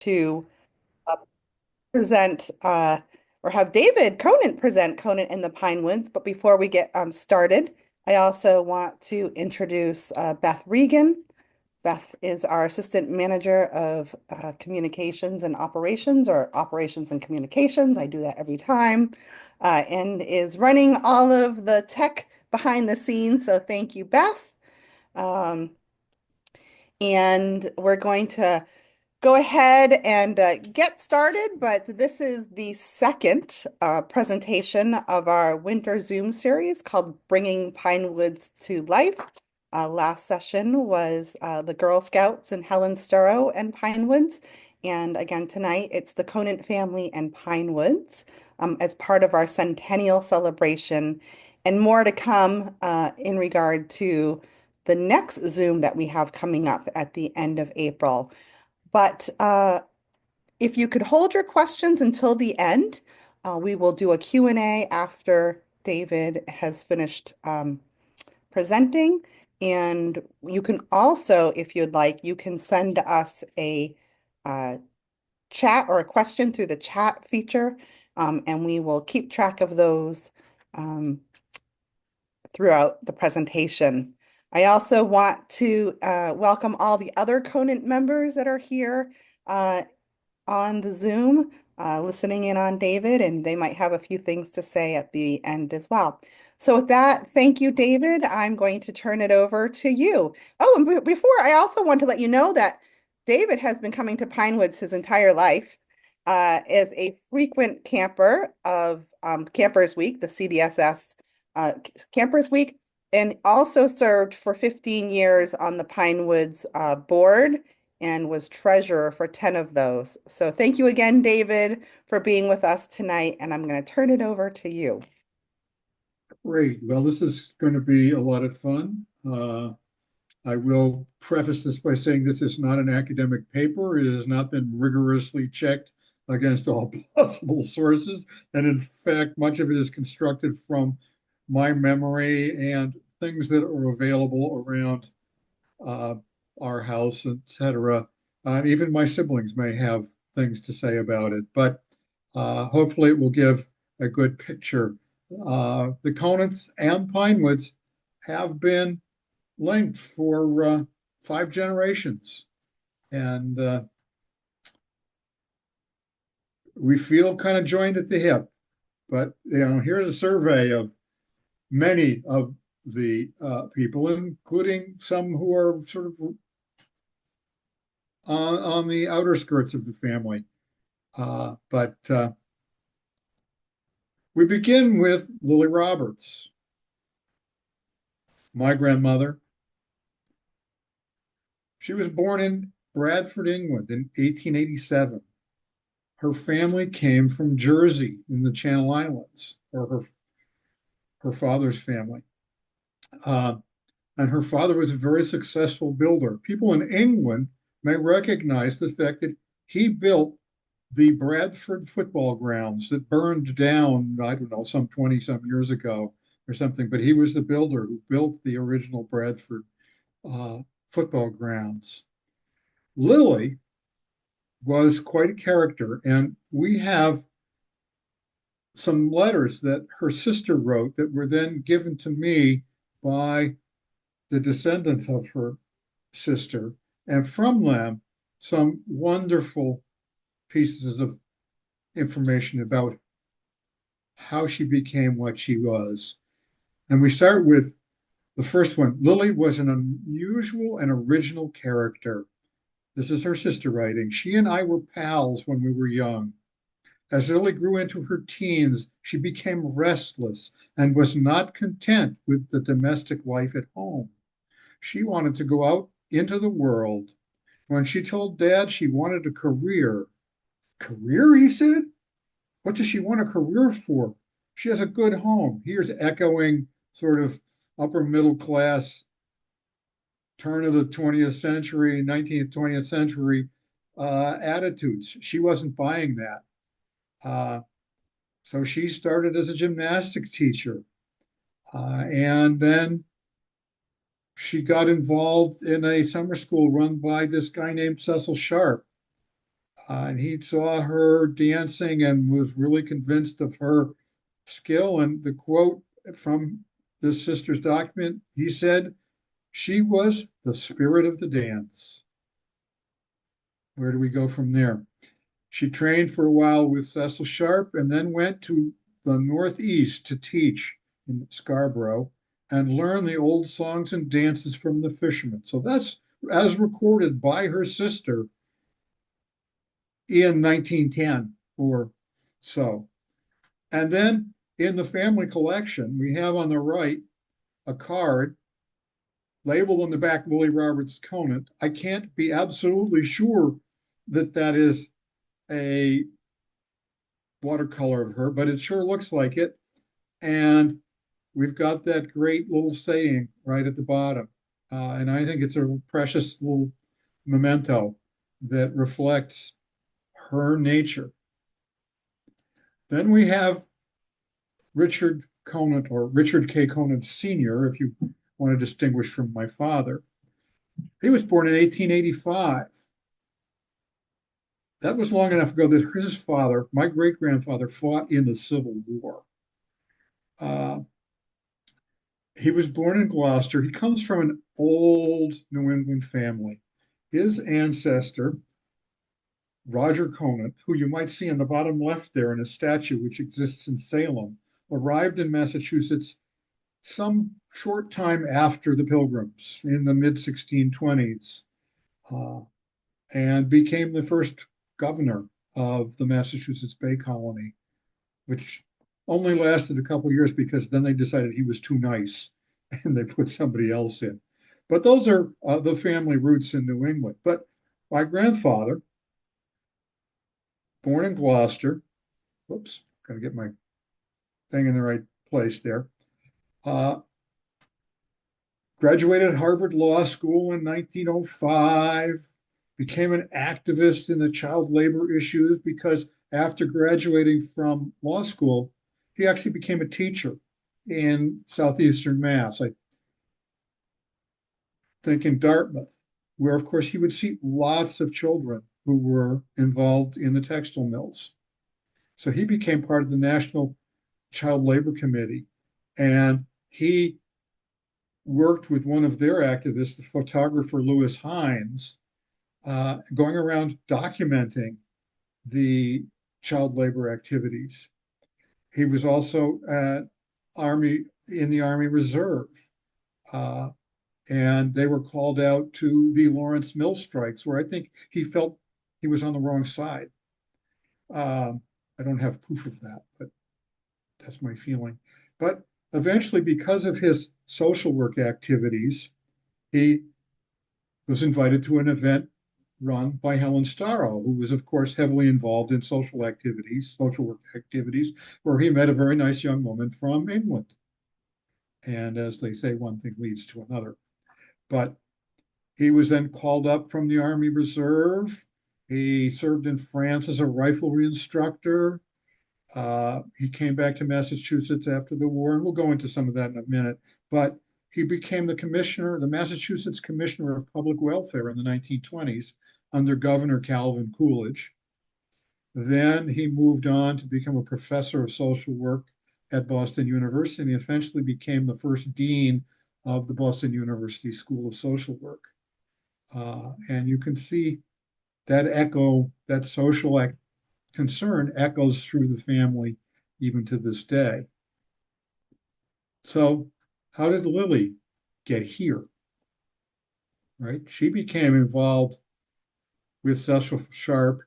to uh, present or have David Conant present Conant in the Pinewoods. But before we get started, I also want to introduce Beth Reagan. Beth is our Assistant Manager of Communications and Operations, or Operations and Communications. I do that every time, and is running all of the tech behind the scenes. So thank you, Beth. Um, and we're going to go ahead and get started, but this is the second presentation of our winter Zoom series called Bringing Pinewoods to Life. Last session was the Girl Scouts and Helen Storrow and Pinewoods. And again, tonight it's the Conant family and Pinewoods as part of our centennial celebration, and more to come in regard to the next Zoom that we have coming up at the end of April. But if you could hold your questions until the end, we will do a Q&A after David has finished presenting. And you can also, if you'd like, you can send us a chat or a question through the chat feature, and we will keep track of those um, throughout the presentation. I also want to welcome all the other Conant members that are here on the Zoom, listening in on David, and they might have a few things to say at the end as well. So with that, thank you, David. I'm going to turn it over to you. Oh, and before, I also want to let you know that David has been coming to Pinewoods his entire life as a frequent camper of Campers Week, the CDSS Campers Week, and also served for 15 years on the Pinewoods board and was treasurer for 10 of those. So thank you again, David, for being with us tonight, and I'm going to turn it over to you. Great. Well, this is going to be a lot of fun. I will preface this by saying this is not an academic paper. It has not been rigorously checked against all possible sources. And in fact, much of it is constructed from my memory and things that are available around uh, our house, etc. Even my siblings may have things to say about it, but hopefully it will give a good picture. The Conants and Pinewoods have been linked for 5 generations, and we feel kind of joined at the hip. But here's a survey of many of the people, including some who are sort of on the outer skirts of the family. But we begin with Lily Roberts, my grandmother. She was born in Bradford, England in 1887. Her family came from Jersey in the Channel Islands, or her father's family. Uh, and her father was a very successful builder. People in England may recognize the fact that he built the Bradford football grounds that burned down, I don't know, some 20 some years ago or something, but he was the builder who built the original Bradford uh, football grounds. Lily was quite a character, and we have some letters that her sister wrote that were then given to me by the descendants of her sister, and from them, some wonderful pieces of information about how she became what she was. And we start with the first one. Lily was an unusual and original character. This is her sister writing. She and I were pals when we were young. As Lily grew into her teens, she became restless and was not content with the domestic life at home. She wanted to go out into the world. When she told Dad she wanted a career, career, he said? What does she want a career for? She has a good home. Here's echoing sort of upper middle class, turn of the 20th century, 19th, 20th century attitudes. She wasn't buying that. Uh, so she started as a gymnastics teacher. And then she got involved in a summer school run by this guy named Cecil Sharp. And he saw her dancing and was really convinced of her skill. And the quote from this sister's document, he said, she was the spirit of the dance. Where do we go from there? She trained for a while with Cecil Sharp and then went to the Northeast to teach in Scarborough and learn the old songs and dances from the fishermen. So that's as recorded by her sister in 1910 or so. And then in the family collection, we have on the right a card labeled on the back Willie Roberts Conant. I can't be absolutely sure that that is a watercolor of her, but it sure looks like it. And we've got that great little saying right at the bottom. And I think it's a precious little memento that reflects her nature. Then we have Richard Conant, or Richard K. Conant Sr., if you want to distinguish from my father. He was born in 1885. That was long enough ago that his father, my great grandfather, fought in the Civil War. Uh, he was born in Gloucester. He comes from an old New England family. His ancestor, Roger Conant, who you might see in the bottom left there in a statue which exists in Salem, arrived in Massachusetts some short time after the Pilgrims in the mid 1620s, uh, and became the first governor of the Massachusetts Bay Colony, which only lasted a couple of years because then they decided he was too nice and they put somebody else in. But those are the family roots in New England. But my grandfather, born in Gloucester, whoops, got to get my thing in the right place there. Uh, Graduated Harvard Law School in 1905, became an activist in the child labor issues because after graduating from law school, he actually became a teacher in southeastern Mass, I think in Dartmouth, where, of course, he would see lots of children who were involved in the textile mills. So he became part of the National Child Labor Committee, and he worked with one of their activists, the photographer Lewis Hines, going around documenting the child labor activities. He was also Army in the Army Reserve, uh, and they were called out to the Lawrence Mill strikes, where I think he felt he was on the wrong side. I don't have proof of that, but that's my feeling. But eventually, because of his social work activities, he was invited to an event run by Helen Storrow, who was, of course, heavily involved in social activities, social work activities, where he met a very nice young woman from England. And as they say, one thing leads to another. But he was then called up from the Army Reserve. He served in France as a riflery instructor. He came back to Massachusetts after the war, and we'll go into some of that in a minute. But he became the commissioner, the Massachusetts Commissioner of Public Welfare in the 1920s under Governor Calvin Coolidge. Then he moved on to become a professor of social work at Boston University, and he eventually became the first dean of the Boston University School of Social Work. And you can see that echo, that social concern echoes through the family even to this day. So, how did Lily get here? Right? She became involved with Cecil Sharp,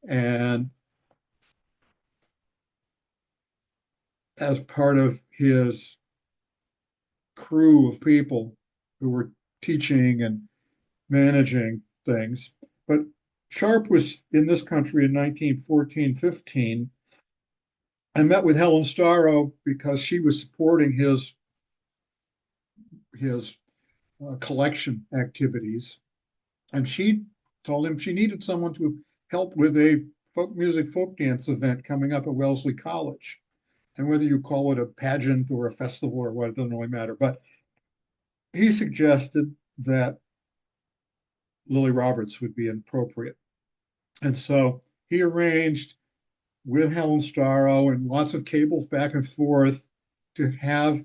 and as part of his crew of people who were teaching and managing things. But Sharp was in this country in 1914-15 and met with Helen Storrow because she was supporting his collection activities. And she told him she needed someone to help with a folk music, folk dance event coming up at Wellesley College. And whether you call it a pageant or a festival or what, it doesn't really matter. But he suggested that Lily Roberts would be appropriate. And so he arranged with Helen Starrow and lots of cables back and forth to have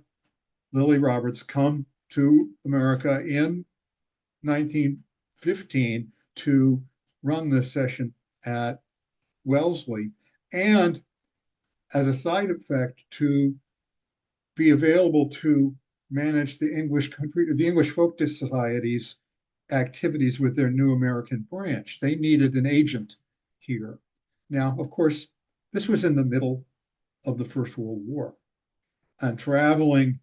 Lily Roberts come to America in 1915 to run this session at Wellesley, and as a side effect, to be available to manage the English folk society's activities with their new American branch. They needed an agent here. Now, of course, this was in the middle of the First World War, and traveling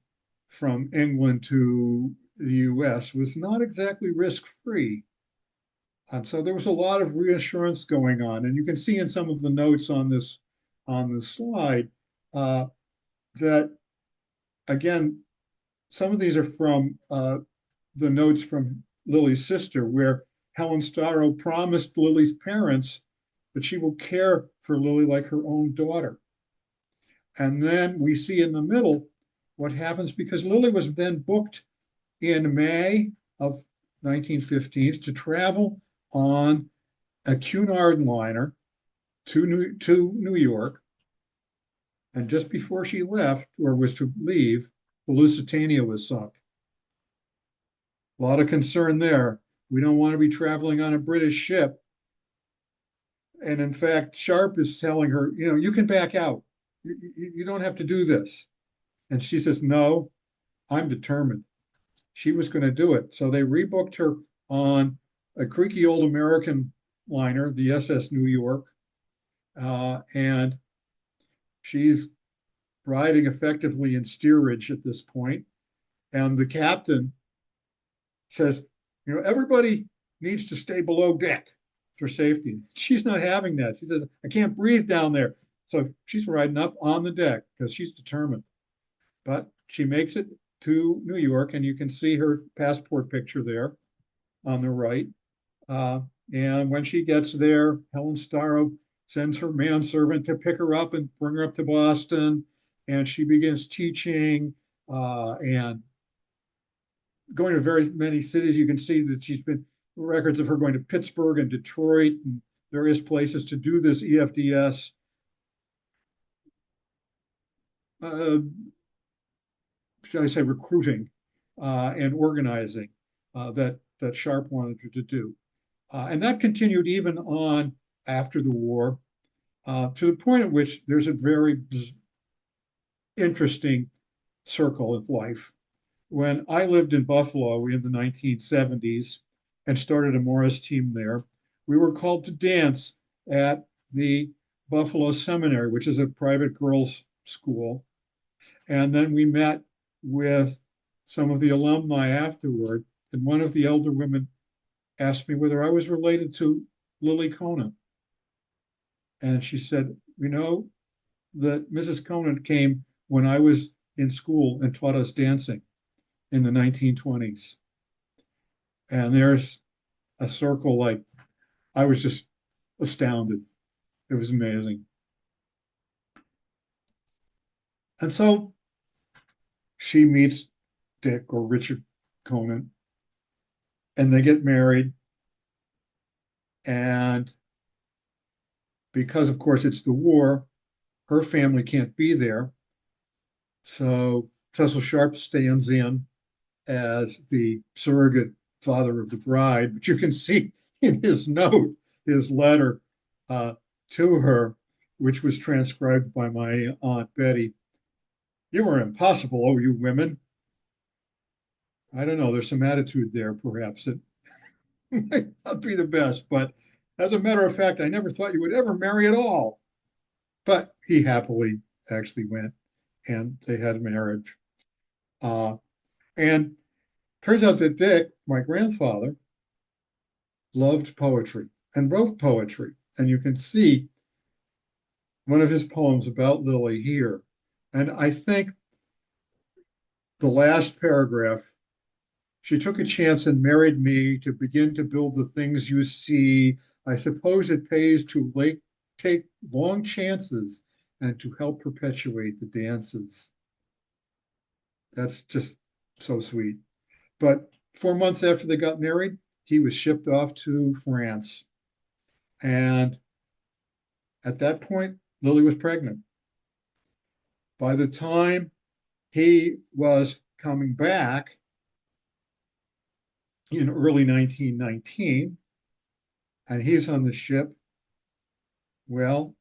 from England to the US was not exactly risk-free. And so there was a lot of reassurance going on. And you can see in some of the notes on this slide that, again, some of these are from the notes from Lily's sister, where Helen Starrow promised Lily's parents that she will care for Lily like her own daughter. And then we see in the middle what happens, because Lily was then booked in May of 1915 to travel on a Cunard liner to New York. And just before she left, or was to leave, the Lusitania was sunk. A lot of concern there. We don't want to be traveling on a British ship. And in fact, Sharp is telling her, you can back out. You don't have to do this. And she says, no, I'm determined. She was going to do it. So they rebooked her on a creaky old American liner, the SS New York. And she's riding effectively in steerage at this point. And the captain says, everybody needs to stay below deck for safety. She's not having that. She says, I can't breathe down there. So she's riding up on the deck because she's determined. But she makes it to New York, and you can see her passport picture there on the right. And when she gets there, Helen Starrow sends her manservant to pick her up and bring her up to Boston. And she begins teaching and going to very many cities. You can see that she's been records of her going to Pittsburgh and Detroit and various places to do this EFDS shall I say, recruiting and organizing that Sharp wanted her to do. And that continued even on after the war, to the point at which there's a very interesting circle of life. When I lived in Buffalo in the 1970s and started a Morris team there, we were called to dance at the Buffalo Seminary, which is a private girls' school. And then we met with some of the alumni afterward. And one of the elder women asked me whether I was related to Lily Conant. And she said, that Mrs. Conant came when I was in school and taught us dancing in the 1920s. And there's a circle like, I was just astounded. It was amazing. And so she meets Dick, or Richard Conant, and they get married. And because, of course, it's the war, her family can't be there. So Cecil Sharp stands in as the surrogate father of the bride. But you can see in his note, his letter to her, which was transcribed by my Aunt Betty, "You are impossible, oh, you women." I don't know, there's some attitude there, perhaps, that might not be the best. But as a matter of fact, I never thought you would ever marry at all. But he happily actually went, and they had a marriage. And turns out that Dick, my grandfather, loved poetry and wrote poetry. And you can see one of his poems about Lily here. And I think the last paragraph, "She took a chance and married me to begin to build the things you see. I suppose it pays to take long chances and to help perpetuate the dances." That's just so sweet. But 4 months after they got married, he was shipped off to France. And At that point, Lily was pregnant. By the time he was coming back in early 1919, and he's on the ship, well,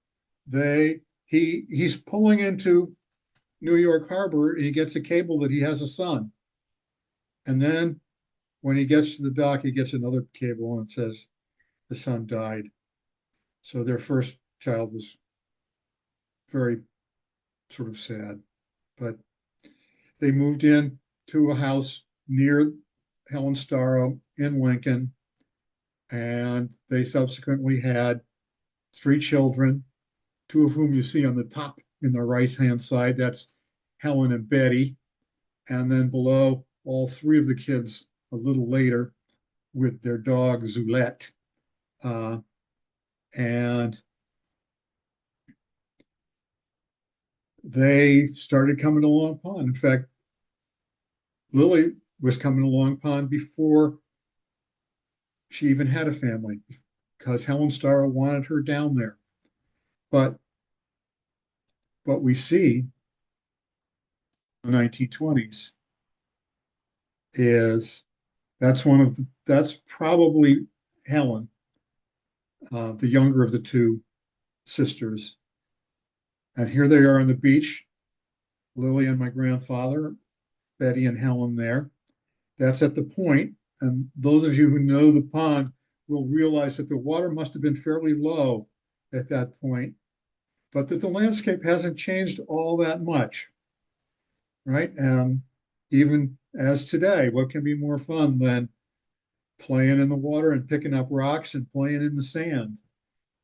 he's pulling into New York Harbor and he gets a cable that he has a son. And then when he gets to the dock, he gets another cable and it says the son died. So their first child was very sort of sad. But they moved in to a house near Helen Storrow in Lincoln, and they subsequently had three children, two of whom you see on the top in the right-hand side. That's Helen and Betty. And then below, all three of the kids a little later with their dog Zulette. And they started coming to Long Pond. In fact, Lily was coming to Long Pond before she even had a family because Helen Storrow wanted her down there. But what we see in the 1920s is that's probably Helen, the younger of the two sisters. And here they are on the beach, Lily and my grandfather, Betty and Helen there. That's at the point, and those of you who know the pond will realize that the water must have been fairly low at that point, but that the landscape hasn't changed all that much, right? And even as today, what can be more fun than playing in the water and picking up rocks and playing in the sand?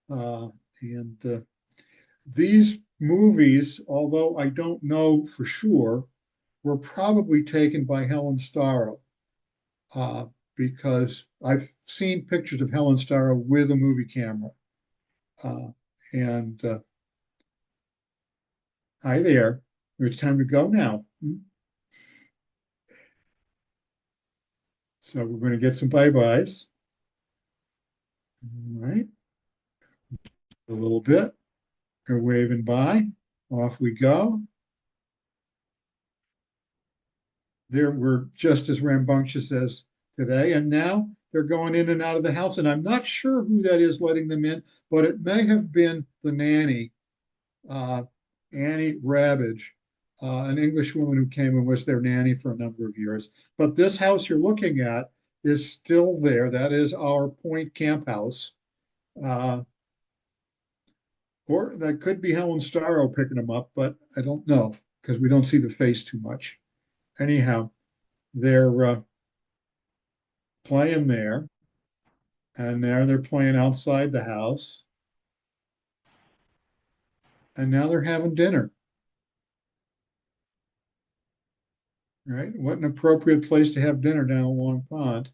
Uh, and these movies, although I don't know for sure, were probably taken by Helen Storrow uh, because I've seen pictures of Helen Storrow with a movie camera. Uh, and Hi there. It's time to go now. So we're going to get some bye-byes. All right. A little bit. They're waving by. Off we go. There we're just as rambunctious as today. And now they're going in and out of the house. And I'm not sure who that is letting them in, but it may have been the nanny, uh, Annie Ravage, an English woman who came and was their nanny for a number of years. But this house you're looking at is still there. That is our Point Camp House. Uh, or that could be Helen Storrow picking them up, but I don't know because we don't see the face too much. Anyhow, they're playing there, and now they're playing outside the house, and now they're having dinner. Right? What an appropriate place to have dinner down a Long Pond.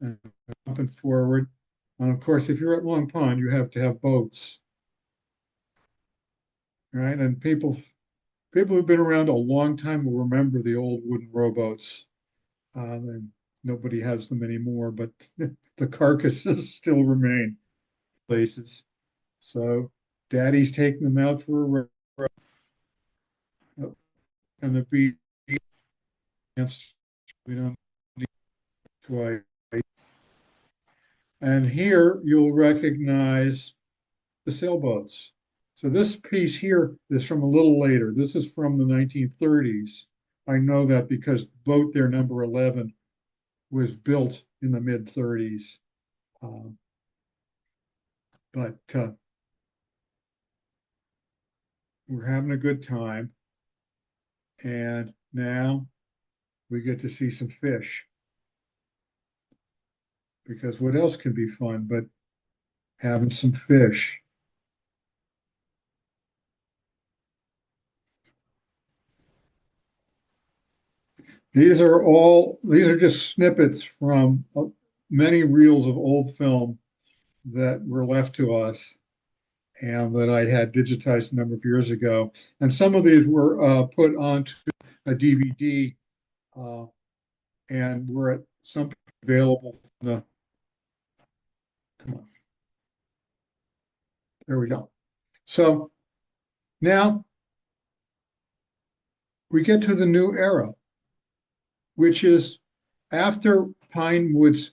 And jumping forward. And of course, if you're at Long Pond, you have to have boats. Right? And people who've been around a long time will remember the old wooden rowboats. And nobody has them anymore, but the carcasses still remain places. So Daddy's taking them out for a row, and the beach. We don't need twice. And here you'll recognize the sailboats. So this piece here is from a little later. This is from the 1930s. I know that because boat there, number 11, was built in the mid 30s. But we're having a good time. And now we get to see some fish. Because what else can be fun but having some fish? These are just snippets from many reels of old film that were left to us and that I had digitized a number of years ago. And some of these were put onto a DVD uh, and were at some available from the, come on. There we go. So now we get to the new era, which is after pine woods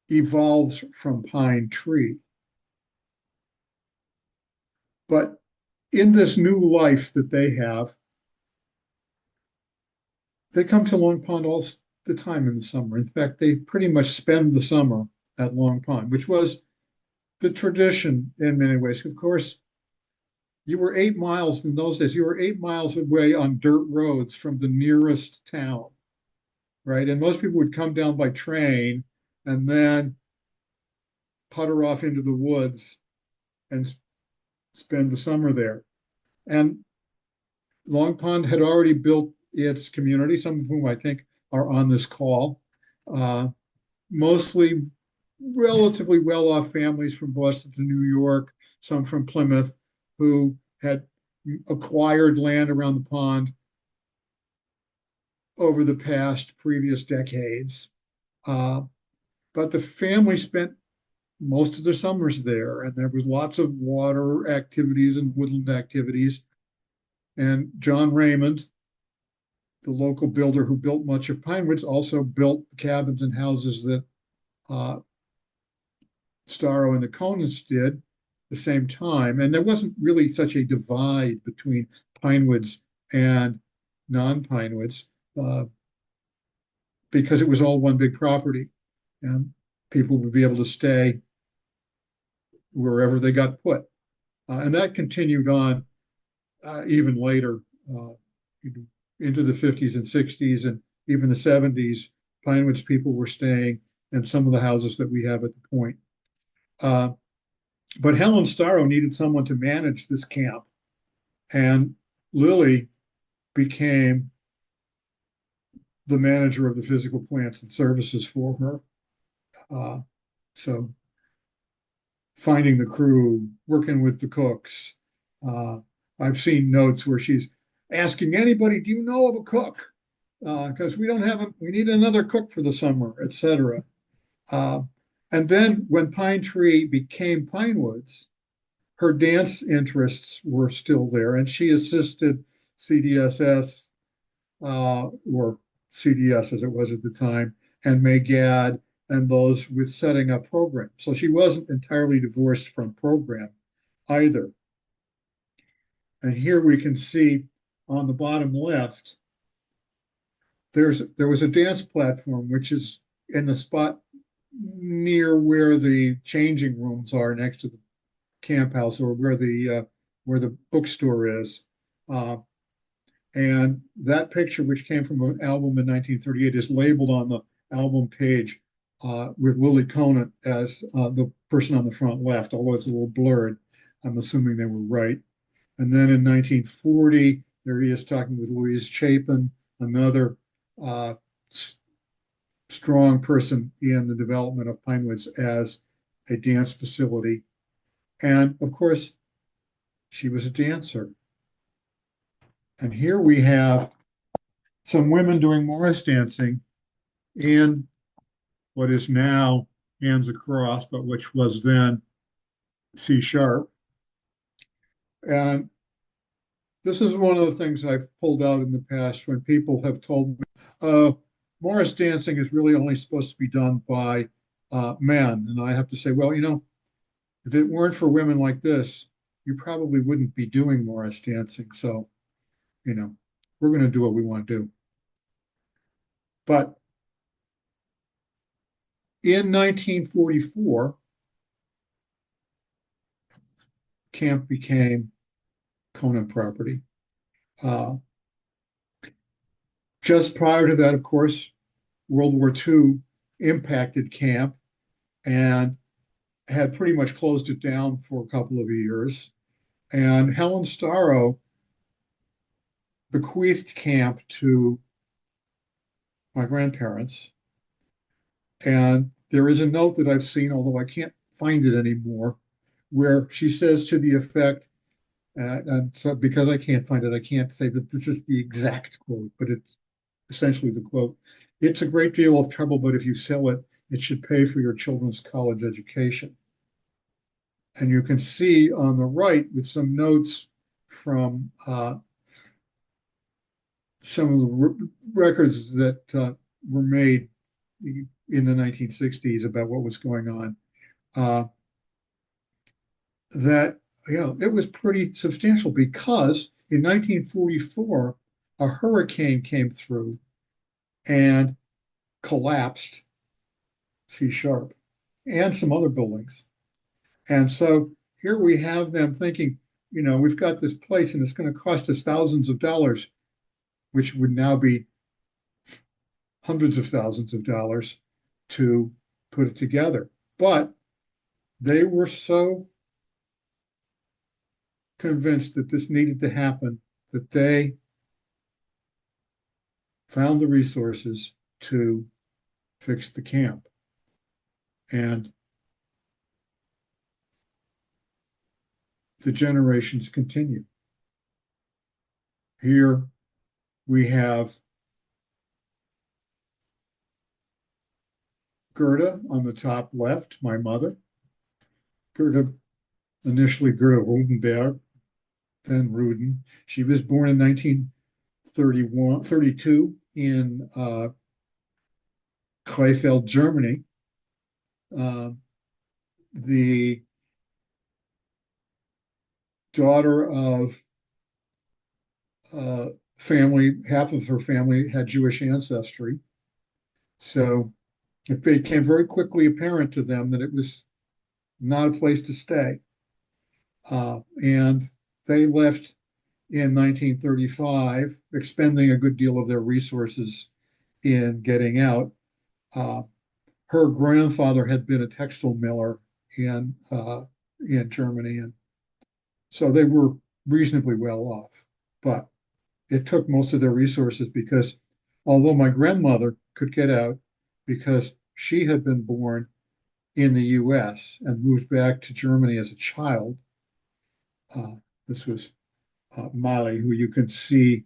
evolves from pine tree. But in this new life that they have, they come to Long Pond all the time in the summer. In fact, they pretty much spend the summer at Long Pond, which was the tradition in many ways. Of course, you were 8 miles in those days, you were 8 miles away on dirt roads from the nearest town, right? And most people would come down by train and then putter off into the woods and spend the summer there. And Long Pond had already built its community, some of whom I think are on this call, uh, mostly relatively well-off families from Boston to New York, some from Plymouth, who had acquired land around the pond over the past previous decades. Uh, but the family spent most of their summers there, and there was lots of water activities and woodland activities. And John Raymond, the local builder who built much of Pinewoods, also built cabins and houses that uh, Storrow and the Conants did at the same time. And there wasn't really such a divide between Pinewoods and non-Pinewoods because it was all one big property. And people would be able to stay wherever they got put. And that continued on even later into the 50s and 60s and even the 70s. Pinewoods people were staying in some of the houses that we have at the point. But Helen Storrow needed someone to manage this camp, and Lily became the manager of the physical plants and services for her. So finding the crew, working with the cooks. I've seen notes where she's asking anybody, do you know of a cook? Because we don't have we need another cook for the summer, etc. And then when Pine Tree became Pinewoods, her dance interests were still there, and she assisted CDSS, or CDS as it was at the time, and Megad and those with setting up programs. So she wasn't entirely divorced from program either. And here we can see on the bottom left, there was a dance platform, which is in the spot near where the changing rooms are next to the camp house, or where the bookstore is. And that picture, which came from an album in 1938, is labeled on the album page with Lily Conant as the person on the front left, although it's a little blurred. I'm assuming they were right. And then in 1940, there he is talking with Louise Chapin, another strong person in the development of Pinewoods as a dance facility. And of course, she was a dancer. And here we have some women doing Morris dancing in what is now hands across, but which was then C sharp. And this is one of the things I've pulled out in the past when people have told me, Morris dancing is really only supposed to be done by men. And I have to say, well, if it weren't for women like this, you probably wouldn't be doing Morris dancing. So, we're going to do what we want to do. But in 1944, camp became Conant property. Just prior to that, of course, World War II impacted camp and had pretty much closed it down for a couple of years. And Helen Storrow bequeathed camp to my grandparents. And there is a note that I've seen, although I can't find it anymore, where she says to the effect, and so because I can't find it, I can't say that this is the exact quote, but it's essentially the quote. It's a great deal of trouble, but if you sell it, it should pay for your children's college education. And you can see on the right with some notes from some of the records that were made in the 1960s about what was going on, uh, that it was pretty substantial because in 1944 a hurricane came through and collapsed C sharp and some other buildings. And so here we have them thinking, we've got this place and it's going to cost us thousands of dollars, which would now be hundreds of thousands of dollars to put it together. But they were so convinced that this needed to happen that they found the resources to fix the camp. And the generations continue. Here we have Gerda on the top left, my mother. Gerda, initially Gerda Rodenberg, then Ruden. She was born in 1932 in Krefeld, Germany. The daughter of family, half of her family had Jewish ancestry. So it became very quickly apparent to them that it was not a place to stay. And they left in 1935, expending a good deal of their resources in getting out. Her grandfather had been a textile miller in Germany, and so they were reasonably well off. But it took most of their resources because although my grandmother could get out because she had been born in the US and moved back to Germany as a child, this was Molly, who you can see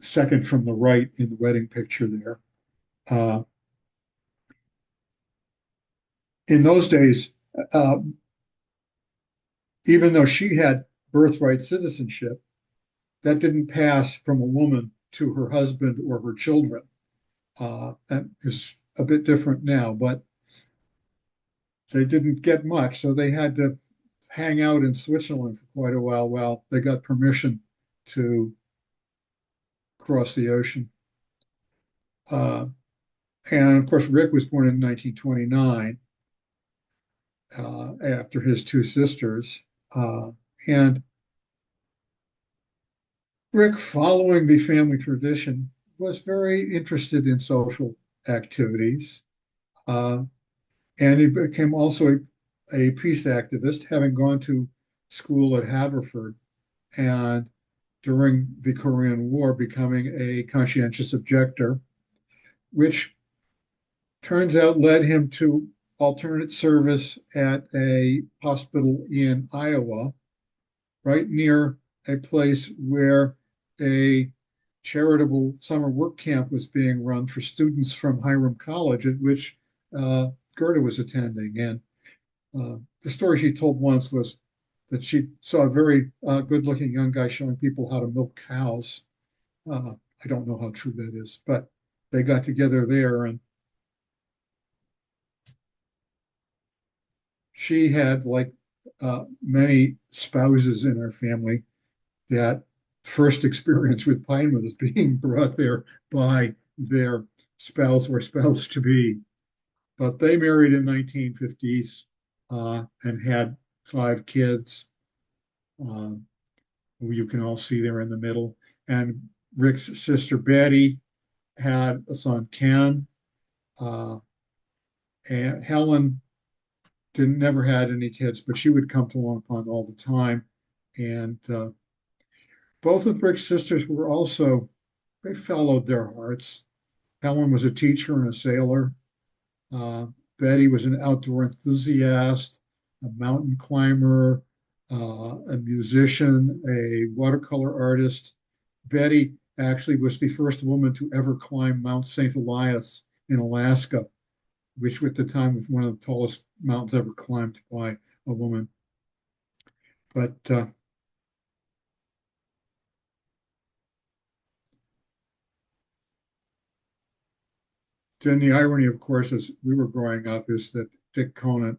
second from the right in the wedding picture there. In those days, uh, even though she had birthright citizenship, that didn't pass from a woman to her husband or her children. That is a bit different now, but they didn't get much, so they had to hang out in Switzerland for quite a while they got permission to cross the ocean. Uh, and of course, Rick was born in 1929 after his two sisters. And Rick, following the family tradition, was very interested in social activities. Uh, and he became also a peace activist, having gone to school at Haverford and during the Korean War becoming a conscientious objector, which turns out led him to alternate service at a hospital in Iowa, right near a place where a charitable summer work camp was being run for students from Hiram College, at which Gerda was attending. And the story she told once was that she saw a very good-looking young guy showing people how to milk cows. I don't know how true that is, but they got together there, and she had, like many spouses in her family, that first experience with Pinewoods being brought there by their spouse or spouse to be. But they married in 1950s and had 5 kids, who you can all see there in the middle. And Rick's sister Betty had a son Ken, uh, and Helen didn't never had any kids, but she would come to Long Pond all the time. And both of Rick's sisters were also, they followed their hearts. Helen was a teacher and a sailor. Uh, Betty was an outdoor enthusiast, a mountain climber, a musician, a watercolor artist. Betty actually was the first woman to ever climb Mount St. Elias in Alaska, which at the time was one of the tallest mountains ever climbed by a woman. But then the irony, of course, as we were growing up, is that Dick Conant,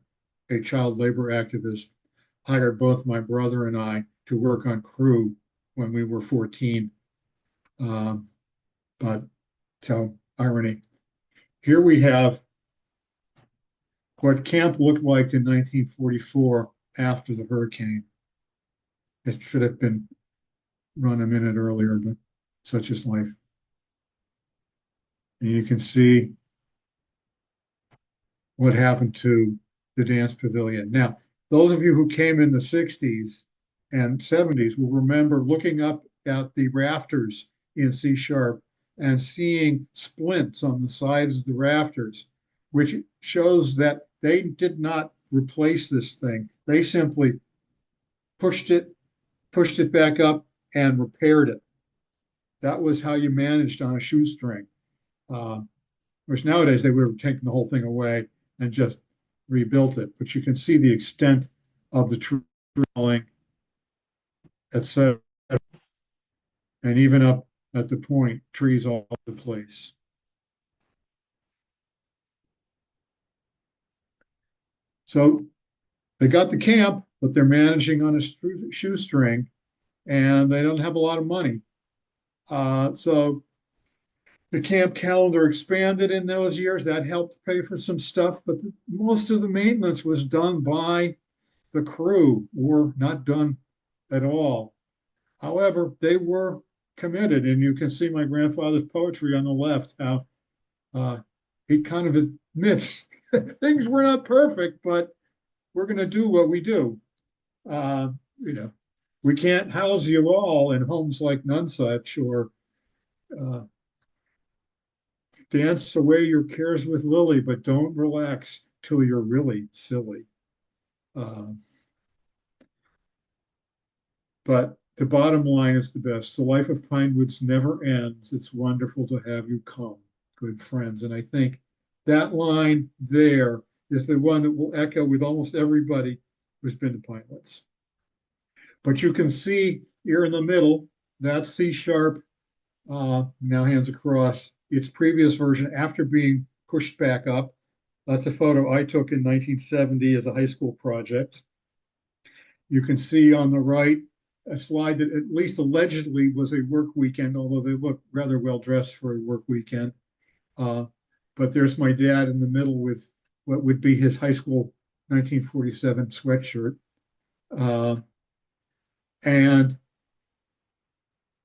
a child labor activist, hired both my brother and I to work on crew when we were 14. Um, but so irony. Here we have what camp looked like in 1944 after the hurricane. It should have been run a minute earlier, but such is life. And you can see what happened to the dance pavilion. Now, those of you who came in the 60s and 70s will remember looking up at the rafters in C sharp and seeing splints on the sides of the rafters, which shows that they did not replace this thing. They simply pushed it back up and repaired it. That was how you managed on a shoestring. Whereas nowadays they would have taken the whole thing away and just rebuilt it. But you can see the extent of the tree falling, etc. And even up at the point, trees all over the place. So they got the camp, but they're managing on a shoestring, and they don't have a lot of money. So the camp calendar expanded in those years. That helped pay for some stuff, but most of the maintenance was done by the crew or not done at all. However, they were committed, and you can see my grandfather's poetry on the left, how he kind of admits things were not perfect, but we're going to do what we do. You know, we can't house you all in homes like Nonsuch or uh, dance away your cares with Lily, but don't relax till you're really silly. Uh, but the bottom line is the best. The life of Pinewoods never ends. It's wonderful to have you come, good friends. And I think that line there is the one that will echo with almost everybody who's been to Pinewoods. But you can see here in the middle, that's C sharp, now hands across, its previous version after being pushed back up. That's a photo I took in 1970 as a high school project. You can see on the right a slide that at least allegedly was a work weekend, although they look rather well dressed for a work weekend. But there's my dad in the middle with what would be his high school 1947 sweatshirt. And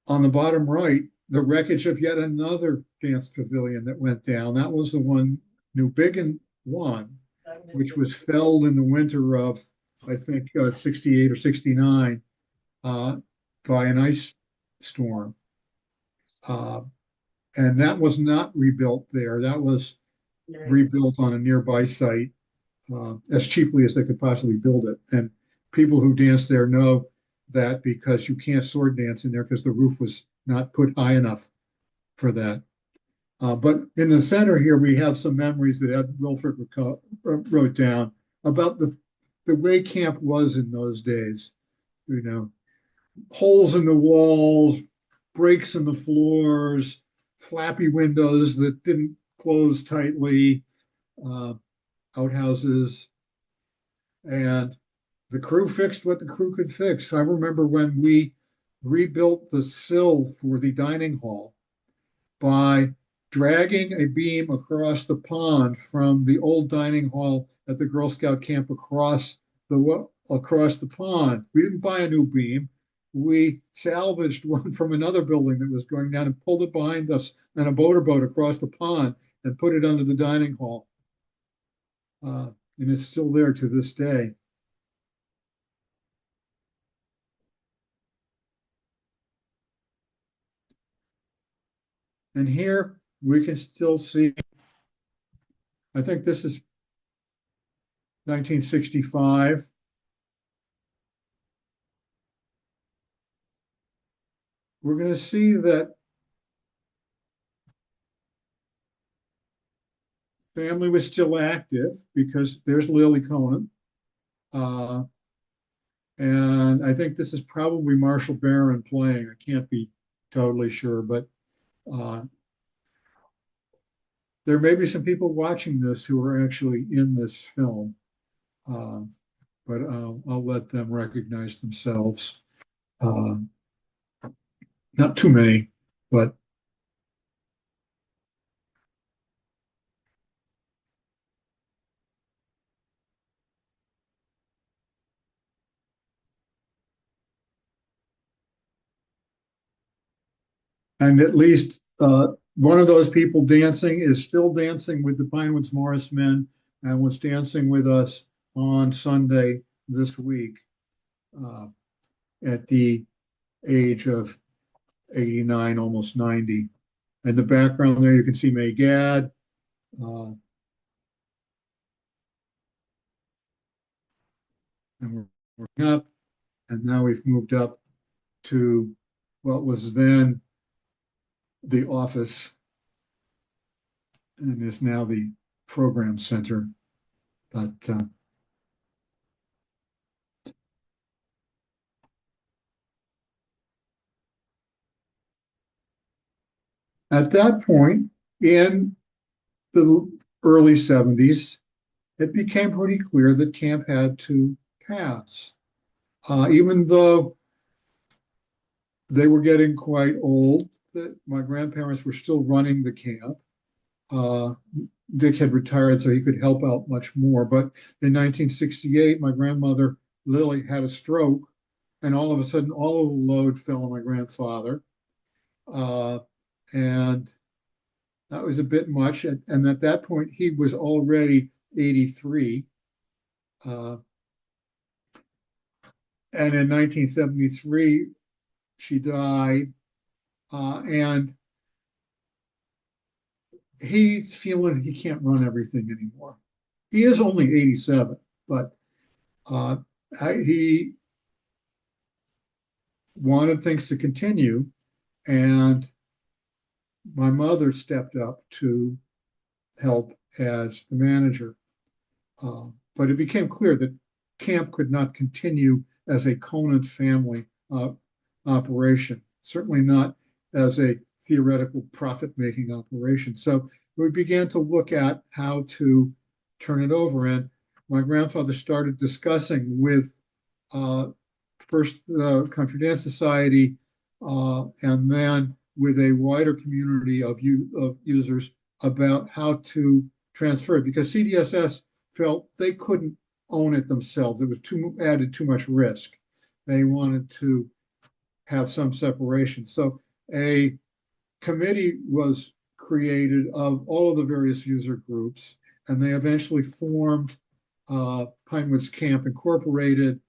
on the bottom right, the wreckage of yet another dance pavilion that went down. That was the one New Biggin won, which was felled in the winter of, I think, 68 or 69 by an ice storm. And that was not rebuilt there. That was rebuilt on a nearby site as cheaply as they could possibly build it. And people who dance there know that because you can't sword dance in there because the roof was not put high enough for that. But in the center here, we have some memories that Ed Wilford wrote down about the way camp was in those days. You know, holes in the walls, breaks in the floors, flappy windows that didn't close tightly, outhouses. And the crew fixed what the crew could fix. I remember when we rebuilt the sill for the dining hall by dragging a beam across the pond from the old dining hall at the Girl Scout camp across the pond. We didn't buy a new beam. We salvaged one from another building that was going down and pulled it behind us and a motorboat across the pond and put it under the dining hall. And it's still there to this day. And here we can still see, I think this is 1965. We're going to see that family was still active because there's Lily Conant. Uh, and I think this is probably Marshall Barron playing. I can't be totally sure, but uh, there may be some people watching this who are actually in this film, uh, but I'll let them recognize themselves. Uh, Not too many, but and at least one of those people dancing is still dancing with the Pinewoods Morris Men and was dancing with us on Sunday this week uh, at the age of 89, almost 90. In the background there, you can see May Gadd. Uh, and we're working up, and now we've moved up to what was then the office and is now the program center. But at that point in the early 70s, it became pretty clear that camp had to pass. Even though they were getting quite old, that my grandparents were still running the camp. Uh, Dick had retired, so he could help out much more. But in 1968, my grandmother Lily had a stroke, and all of a sudden, all of the load fell on my grandfather. Uh, and that was a bit much. And at that point, he was already 83. Uh, and in 1973, she died. And he's feeling he can't run everything anymore. He is only 87, but uh, he wanted things to continue. And my mother stepped up to help as the manager. But it became clear that camp could not continue as a Conant family operation, certainly not as a theoretical profit making operation. So we began to look at how to turn it over. And my grandfather started discussing with first the Country Dance Society and then with a wider community of users about how to transfer it because CDSS felt they couldn't own it themselves. It was added too much risk. They wanted to have some separation. So a committee was created of all of the various user groups, and they eventually formed Pinewoods Camp Incorporated.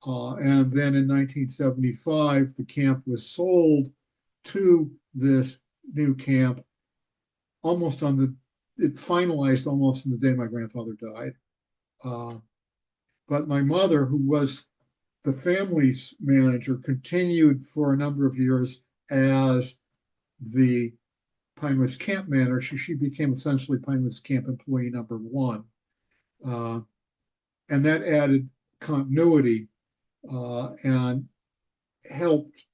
And then in 1975, the camp was sold to this new camp almost on it finalized almost on the day my grandfather died. Uh, but my mother, who was the family's manager, continued for a number of years as the Pinewoods Camp manager. She became essentially Pinewoods Camp employee number one. Uh, and that added continuity and helped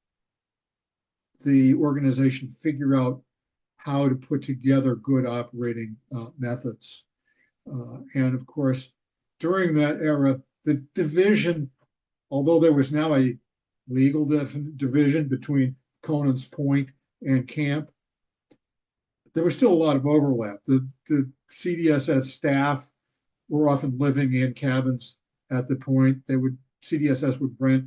the organization figure out how to put together good operating methods. And of course, during that era, the division, although there was now a legal division between Conant's Point and Camp, there was still a lot of overlap. The CDSS staff were often living in cabins at the point. CDSS would rent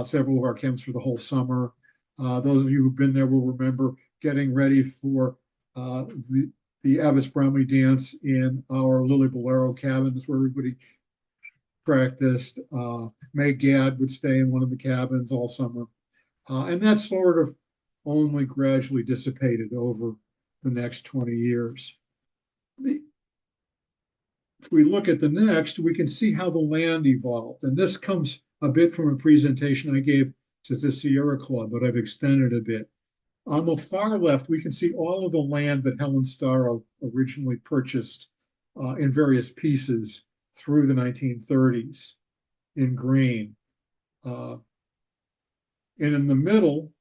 several of our cabins for the whole summer. Those of you who've been there will remember getting ready for the Abbotts Bromley dance in our Lily Bolero cabin. That's where everybody practiced. May Gadd would stay in one of the cabins all summer. And that sort of only gradually dissipated over the next 20 years. If we look at the next, we can see how the land evolved. And this comes a bit from a presentation I gave to the Sierra Club, but I've extended a bit. On the far left, we can see all of the land that Helen Storrow originally purchased in various pieces through the 1930s. in green. Uh, and in the middle,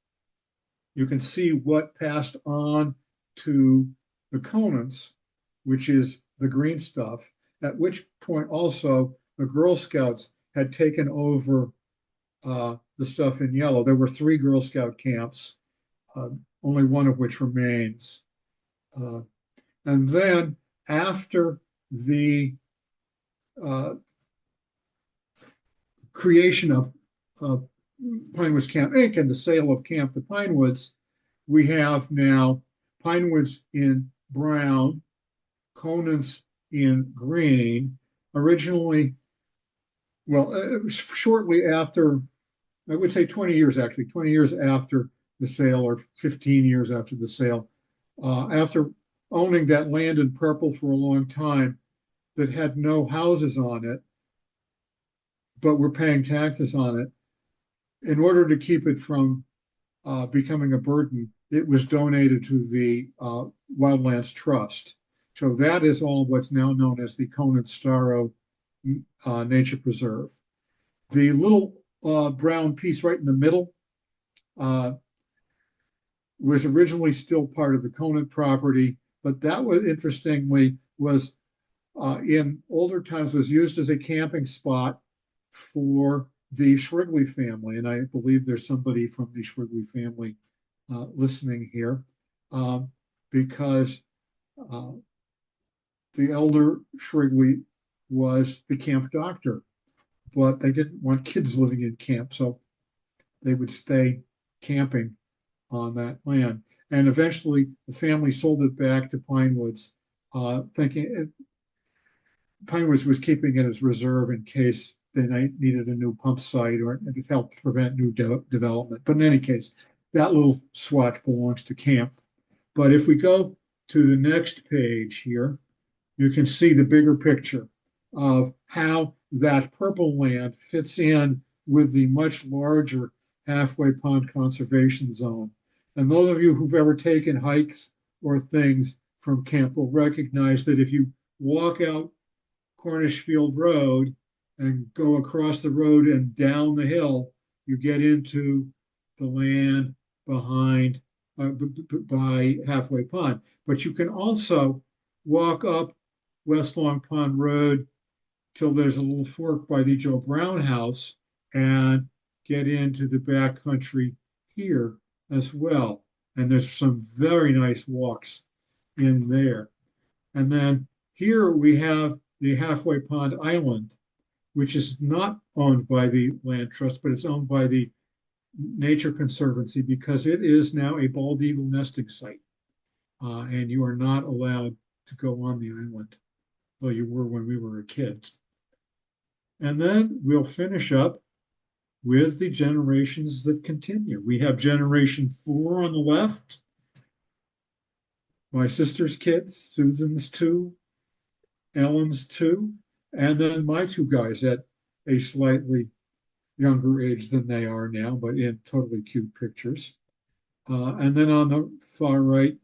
you can see what passed on to the Conants, which is the green stuff, at which point also the Girl Scouts had taken over the stuff in yellow. There were three Girl Scout camps, uh, only one of which remains. Uh, and then after the uh, creation of Pinewoods Camp Inc. and the sale of Camp to Pinewoods, we have now Pinewoods in brown, Conant's in green. Originally, well, shortly after, I would say 20 years actually, 20 years after the sale or 15 years after the sale, after owning that land in purple for a long time that had no houses on it, but we're paying taxes on it. In order to keep it from becoming a burden, it was donated to the Wildlands Trust. So that is all what's now known as the Helen Storrow Nature Preserve. The little brown piece right in the middle uh, was originally still part of the Conant property, but that was interestingly was in older times was used as a camping spot for the Shrigley family, and I believe there's somebody from the Shrigley family listening here, because uh, the elder Shrigley was the camp doctor, but they didn't want kids living in camp, so they would stay camping on that land. And eventually, the family sold it back to Pinewoods, thinking Pinewoods was keeping it as reserve in case they needed a new pump site or it helped prevent new development. But in any case, that little swatch belongs to camp. But if we go to the next page here, you can see the bigger picture of how that purple land fits in with the much larger halfway pond conservation zone. And those of you who've ever taken hikes or things from camp will recognize that if you walk out Cornish Field Road and go across the road and down the hill, you get into the land behind by Halfway Pond. But you can also walk up West Long Pond Road till there's a little fork by the Joe Brown house and get into the back country here as well. And there's some very nice walks in there. And then here we have the Halfway Pond Island, which is not owned by the Land Trust, but it's owned by the Nature Conservancy because it is now a bald eagle nesting site. And you are not allowed to go on the island, though you were when we were kids. And then we'll finish up with the generations that continue. We have generation 4 on the left, my sister's kids, Susan's 2, Ellen's 2, and then my 2 guys at a slightly younger age than they are now, but in totally cute pictures. And then on the far right,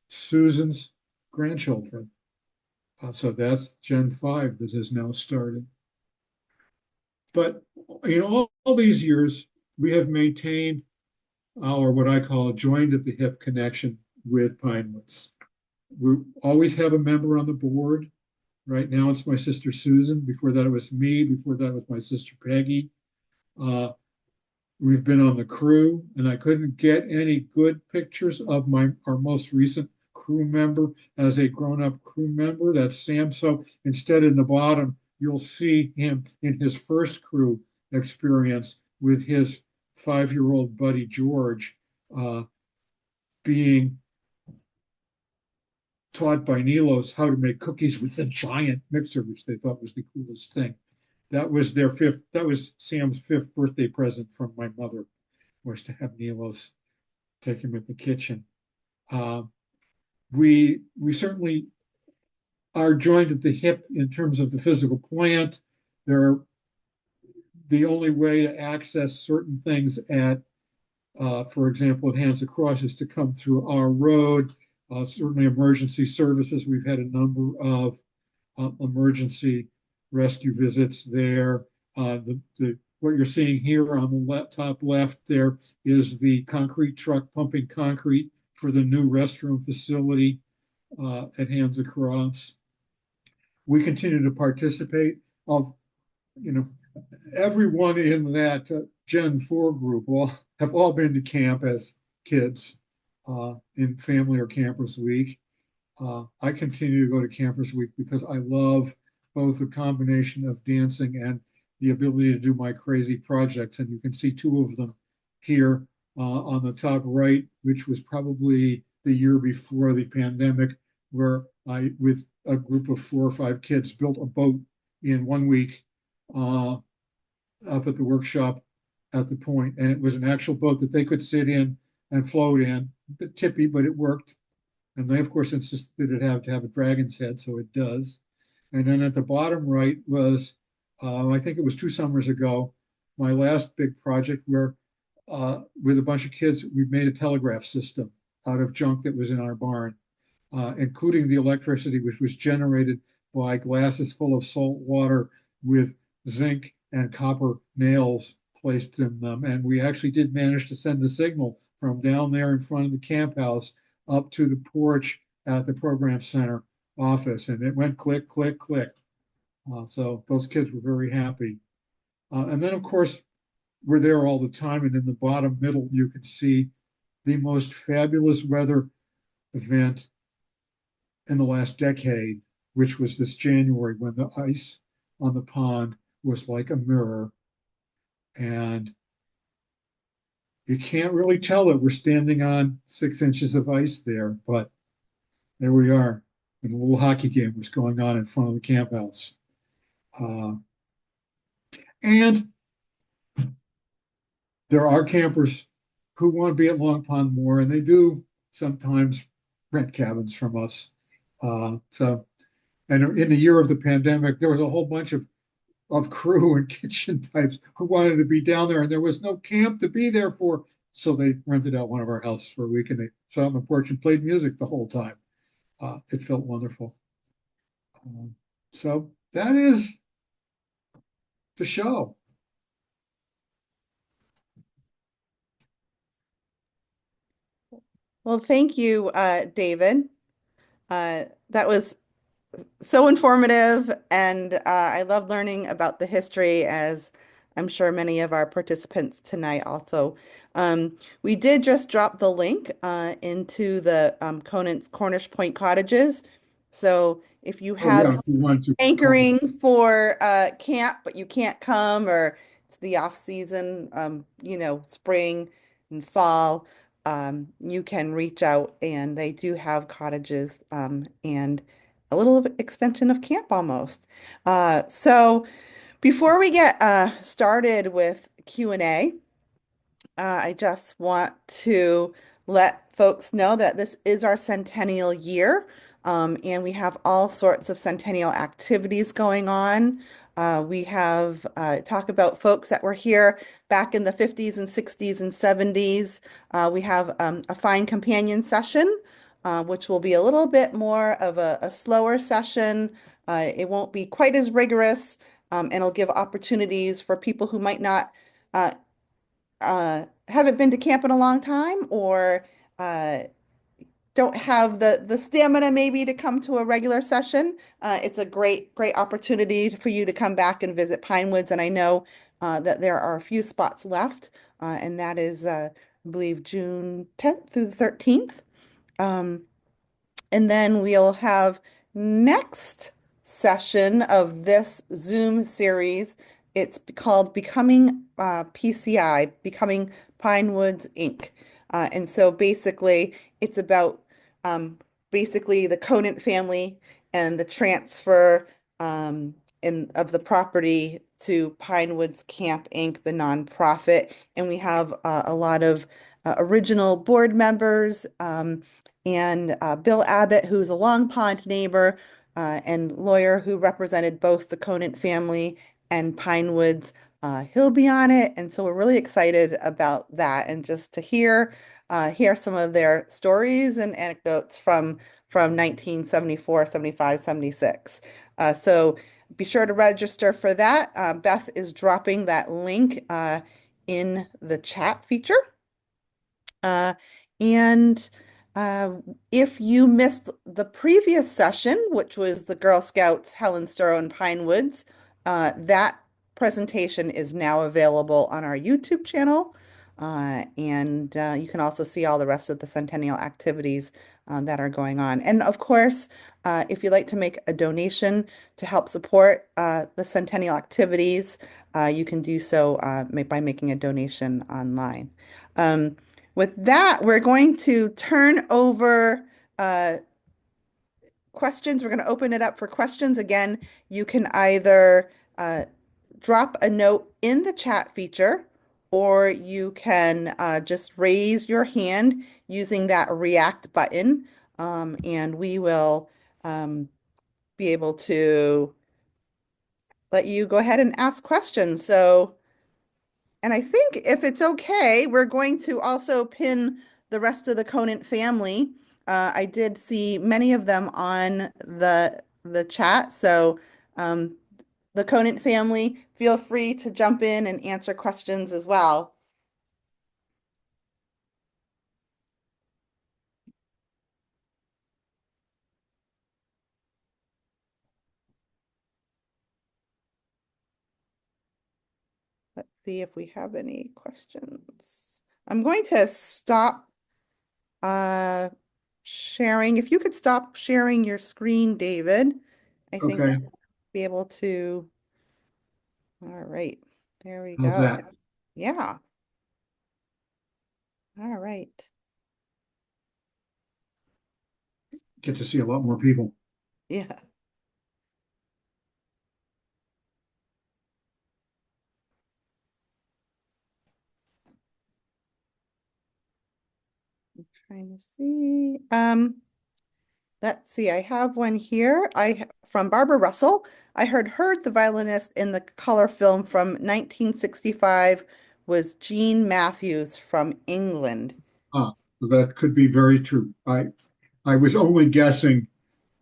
Susan's grandchildren. So that's Gen 5 that has now started. But in all these years, we have maintained our what I call a joined at the hip connection with Pinewoods. We always have a member on the board. Right now, it's my sister Susan. Before that, it was me. Before that, it was my sister Peggy. We've been on the crew, and I couldn't get any good pictures of our most recent crew member as a grown-up crew member. That's Sam. So instead, in the bottom, you'll see him in his first crew experience with his 5-year-old buddy George, being taught by Nilos how to make cookies with a giant mixer, which they thought was the coolest thing. That was Sam's 5th birthday present from my mother, was to have Nilos take him in the kitchen. We certainly are joined at the hip in terms of the physical plant. They're the only way to access certain things at, for example, at Hands Across is to come through our road. Certainly emergency services. We've had a number of emergency rescue visits there. What you're seeing here on the top left there is the concrete truck pumping concrete for the new restroom facility at Hands Across. We continue to participate. Of you know Everyone in that Gen 4 group have all been to camp as kids in family or campers week. I continue to go to campers week because I love both the combination of dancing and the ability to do my crazy projects. And you can see two of them here on the top right, which was probably the year before the pandemic, where I, with a group of 4 or 5 kids, built a boat in 1 week uh, up at the workshop at the point, and it was an actual boat that they could sit in and float in. A bit tippy, but it worked. And they, of course, insisted it had to have a dragon's head, so it does. And then at the bottom right was, I think it was 2 summers ago, my last big project where, with a bunch of kids, we made a telegraph system out of junk that was in our barn, including the electricity, which was generated by glasses full of salt water with zinc and copper nails placed in them. And we actually did manage to send a signal from down there in front of the camp house up to the porch at the program center office. And it went click, click, click. So those kids were very happy. And then, of course, we're there all the time. And in the bottom middle, you can see the most fabulous weather event in the last decade, which was this January when the ice on the pond was like a mirror. And you can't really tell that we're standing on 6 inches of ice there, but there we are. And a little hockey game was going on in front of the camp house. And there are campers who want to be at Long Pond more, and they do sometimes rent cabins from us. And in the year of the pandemic, there was a whole bunch of crew and kitchen types who wanted to be down there, and there was no camp to be there for. So they rented out one of our houses for a week, and they sat on the porch and played music the whole time. It felt wonderful. So that is the show. Well, thank you, David. That was so informative, and I love learning about the history, as I'm sure many of our participants tonight also. We did just drop the link into the Conant's Cornish Point Cottages. So if you Oh have yeah, if you want to. hankering for camp, but you can't come, or it's the off season, spring and fall, you can reach out, and they do have cottages and a little extension of camp almost. So before we get started with Q&A, I just want to let folks know that this is our centennial year, and we have all sorts of centennial activities going on. We have talk about folks that were here back in the 50s and 60s and 70s. We have a fine companion session, which will be a little bit more of a slower session. It won't be quite as rigorous, and it'll give opportunities for people who might not uh, haven't been to camp in a long time, or uh, don't have the stamina maybe to come to a regular session. It's a great opportunity for you to come back and visit Pinewoods. And I know that there are a few spots left, and that is, I believe, June 10th through the 13th. Um, and then we'll have next session of this Zoom series. It's called Becoming PCI, Becoming Pinewoods Inc. And so basically, it's about basically the Conant family and the transfer of the property to Pinewoods Camp Inc., the nonprofit. And we have a lot of original board members. And Bill Abbott, who's a Long Pond neighbor and lawyer who represented both the Conant family and Pinewoods. He'll be on it, and so we're really excited about that, and just to hear some of their stories and anecdotes from 1974, 75, 76. So Be sure to register for that. Beth is dropping that link in the chat feature. Uh, and uh, if you missed the previous session, which was the Girl Scouts Helen Storrow and Pinewoods, that presentation is now available on our YouTube channel. And you can also see all the rest of the Centennial activities that are going on. And of course, if you'd like to make a donation to help support the Centennial activities, you can do so by making a donation online. Um, with that, we're going to turn over uh, questions. We're going to open it up for questions. Again, you can either drop a note in the chat feature, or you can just raise your hand using that react button, and we will be able to let you go ahead and ask questions. So, and I think if it's okay, we're going to also pin the rest of the Conant family. I did see many of them on the chat. So the Conant family, feel free to jump in and answer questions as well. Let's see if we have any questions. I'm going to stop uh, sharing. If you could stop sharing your screen, David, I think Okay, we'll be able to. All right, there we how's go. that? Yeah, all right. Get to see a lot more people. Yeah, trying to see. Let's see, I have one here. From Barbara Russell. I heard the violinist in the color film from 1965 was Jean Matthews from England. Ah, that could be very true. I was only guessing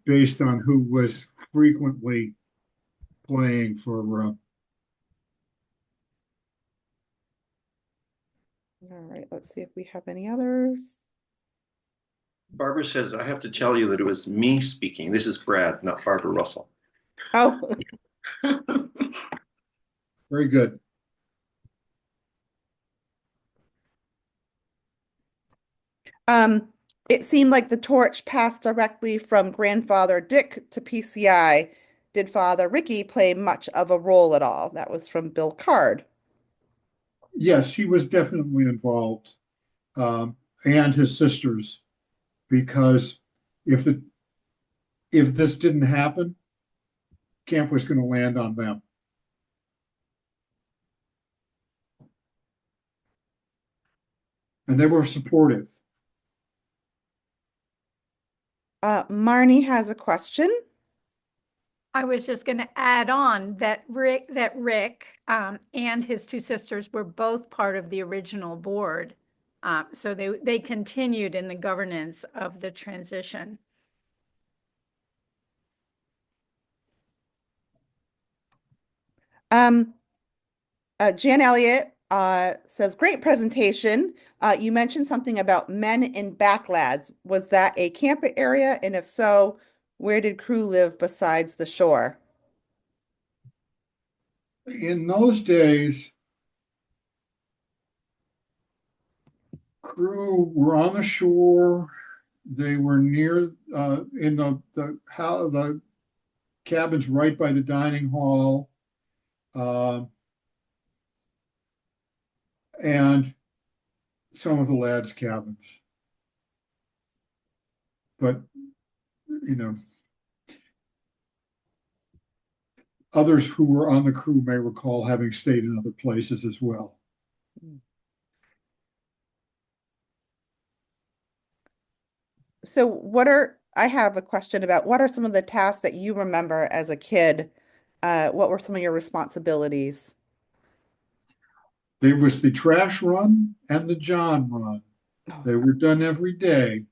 based on who was frequently playing for. All right, let's see if we have any others. Barbara says, I have to tell you that it was me speaking. This is Brad, not Barbara Russell. Oh, Very good. um, it seemed like the torch passed directly from grandfather Dick to PCI. Did Father Ricky play much of a role at all? That was from Bill Card. Yes, he was definitely involved, um, and his sisters, because if the if this didn't happen, camp was going to land on them. And they were supportive. Marnie has a question. I was just going to add on that Rick and his two sisters were both part of the original board. So they continued in the governance of the transition. Um, Jan Elliott says, great presentation. You mentioned something about men in back lads. Was that a camp area? And if so, where did crew live besides the shore? In those days, crew were on the shore. They were near in the cabins right by the dining hall, uh, and some of the lads' cabins. But you know, others who were on the crew may recall having stayed in other places as well. So I have a question about what are some of the tasks that you remember as a kid? What were some of your responsibilities? There was the trash run and the John run. Oh, They were done every day.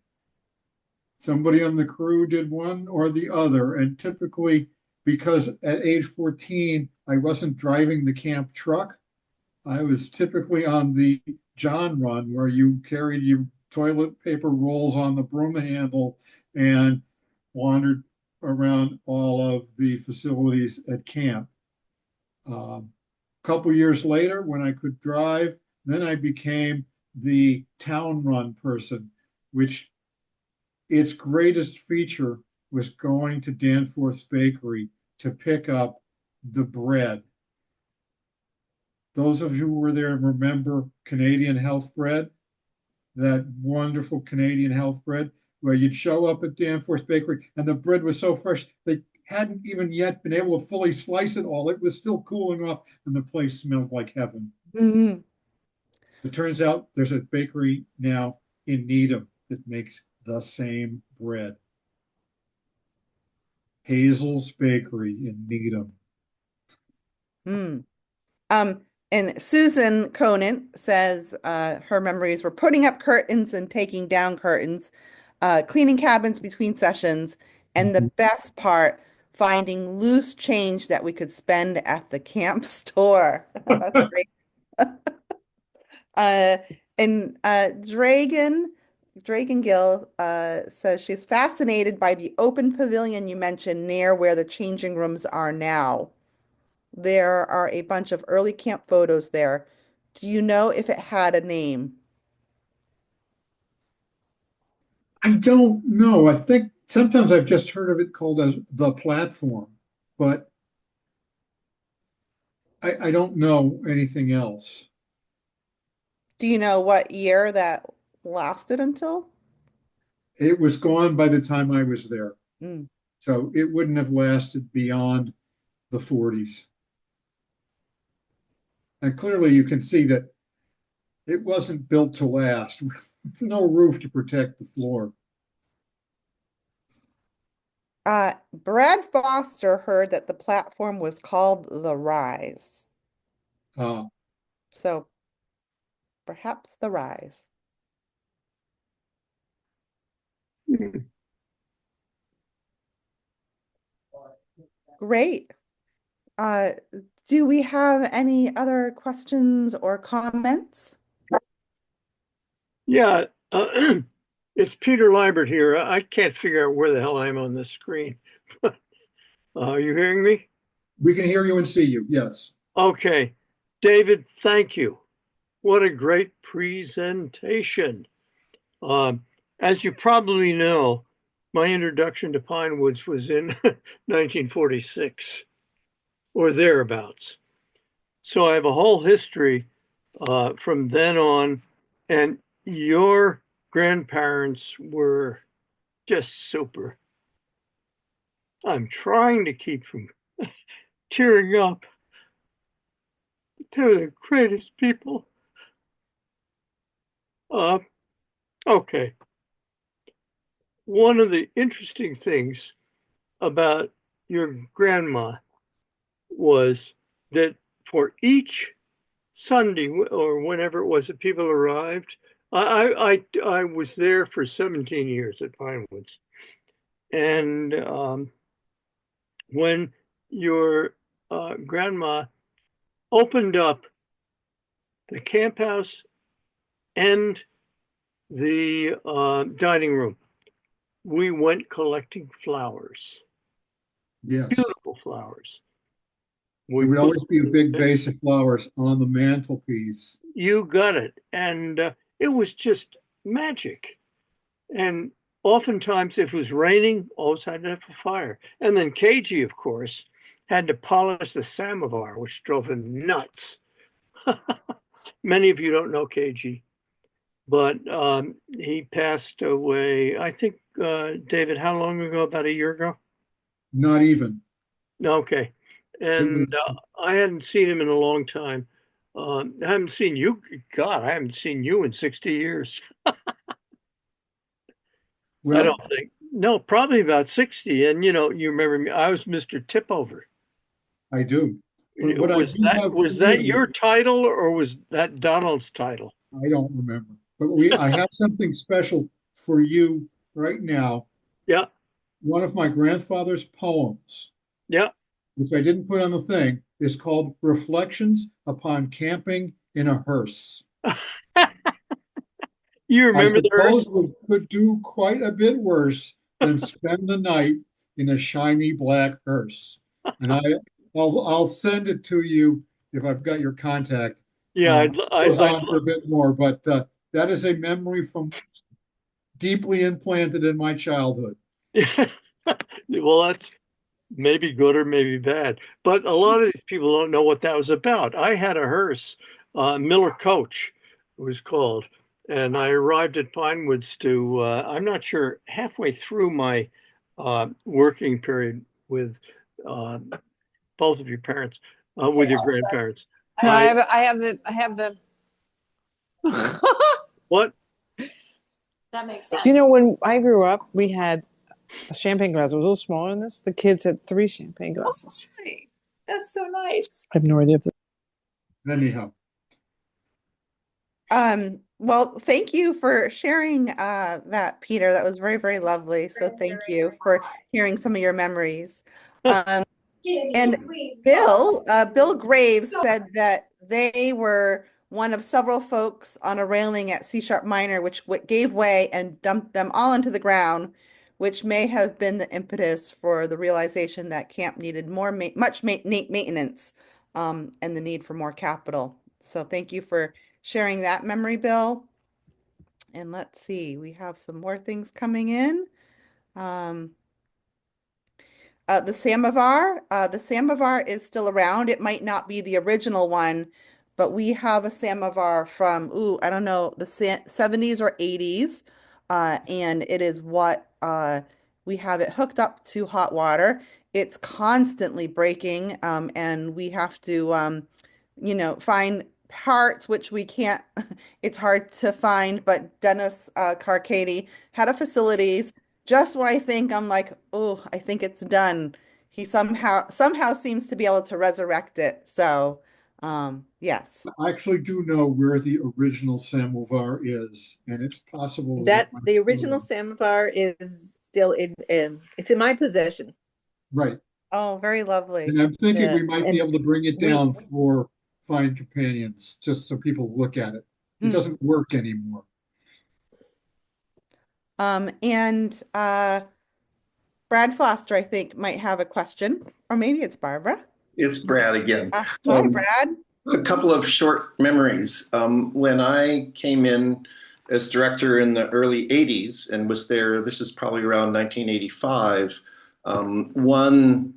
Somebody on the crew did one or the other, and typically because at age 14, I wasn't driving the camp truck. I was typically on the John run where you carried your toilet paper rolls on the broom handle and wandered around all of the facilities at camp. A couple years later, when I could drive, then I became the town run person, which its greatest feature was going to Danforth's Bakery to pick up the bread. Those of you who were there remember Canadian Health Bread, that wonderful Canadian Health Bread, where you'd show up at Danforth's Bakery and the bread was so fresh, they hadn't even yet been able to fully slice it all. It was still cooling off and the place smelled like heaven. Mm-hmm. It turns out there's a bakery now in Needham that makes the same bread. Hazel's Bakery in Needham. Mm. And Susan Conant says her memories were putting up curtains and taking down curtains, cleaning cabins between sessions, and the best part, finding loose change that we could spend at the camp store. That's great. Uh, and Dragon Gill says she's fascinated by the open pavilion you mentioned near where the changing rooms are now. There are a bunch of early camp photos there. Do you know if it had a name? I don't know. I think sometimes I've just heard of it called as the platform, but I don't know anything else. Do you know what year that lasted until? It was gone by the time I was there. Mm. So it wouldn't have lasted beyond the 40s. And clearly you can see that it wasn't built to last. With no roof to protect the floor. Brad Foster heard that the platform was called the Rise. Uh, So perhaps the Rise. Great. Uh, do we have any other questions or comments? Yeah, it's Peter Liebert here. I can't figure out where the hell I am on this screen. Are you hearing me? we can hear you and see you. Yes. Okay. David, thank you. What a great presentation. As you probably know, my introduction to Pinewoods was in 1946 or thereabouts. So I have a whole history from then on, and your grandparents were just super. I'm trying to keep from tearing up. They're the greatest people. Okay. One of the interesting things about your grandma was that for each Sunday or whenever it was that people arrived, I was there for 17 years at Pinewoods. And when your grandma opened up the camp house and the dining room, we went collecting flowers, Yes. beautiful flowers. There would always be a big vase of flowers on the mantelpiece. You got it. And it was just magic. And oftentimes, if it was raining, always had to have a fire. And then KG, of course, had to polish the samovar, which drove him nuts. Many of you don't know KG, but he passed away, I think, David, how long ago? About a year ago? Not even. Okay. And I hadn't seen him in a long time. I haven't seen you. God, I haven't seen you in 60 years. Well, I don't think. No, probably about 60. And, you remember me. I was Mr. Tipover. I do. But what Was that your title or was that Donald's title? I don't remember. But I have something special for you right now. Yeah. One of my grandfather's poems Yeah. which I didn't put on the thing, is called Reflections Upon Camping in a Hearse. You I remember the suppose hearse? we could do quite a bit worse than spend the night in a shiny black hearse. And I'll send it to you if I've got your contact. Yeah, Goes on for a bit more, but that is a memory from deeply implanted in my childhood. well, that's maybe good or maybe bad. But a lot of these people don't know what that was about. I had a hearse, Miller Coach, it was called, and I arrived at Pinewoods to, I'm not sure, halfway through my working period with uh, both of your parents, with your grandparents. No, I I have the. what? That makes sense. You know, when I grew up, we had a champagne glass. It was a little smaller than this. The kids had 3 champagne glasses. Right. That's so nice. I have no idea if Anyhow, Well, thank you for sharing that, Peter. That was very, very lovely. So thank you for hearing some of your memories. Um, and Bill Graves said that they were one of several folks on a railing at C Sharp Minor, which gave way and dumped them all into the ground, which may have been the impetus for the realization that camp needed much maintenance, and the need for more capital. So thank you for sharing that memory, Bill. And let's see, we have some more things coming in. Um, the samovar is still around. It might not be the original one, but we have a samovar from, ooh, I don't know, the 70s or 80s. And it is we have it hooked up to hot water. It's constantly breaking, and we have to, find parts, which we can't, it's hard to find, but Dennis Carcady had a facilities just when I think I'm like, oh, I think it's done. He somehow seems to be able to resurrect it. So, yes. I actually do know where the original samovar is, and it's possible That that the original samovar is still in it's in my possession. right. Oh, very lovely. And I'm thinking Yeah, we might be and able to bring it we down for Find Companions, just so people look at it. It Hmm. doesn't work anymore. And Brad Foster, I think, might have a question, or maybe it's Barbara. It's Brad again. Hi, Um, Brad. a couple of short memories. When I came in as director in the early 80s and was there, this is probably around 1985, one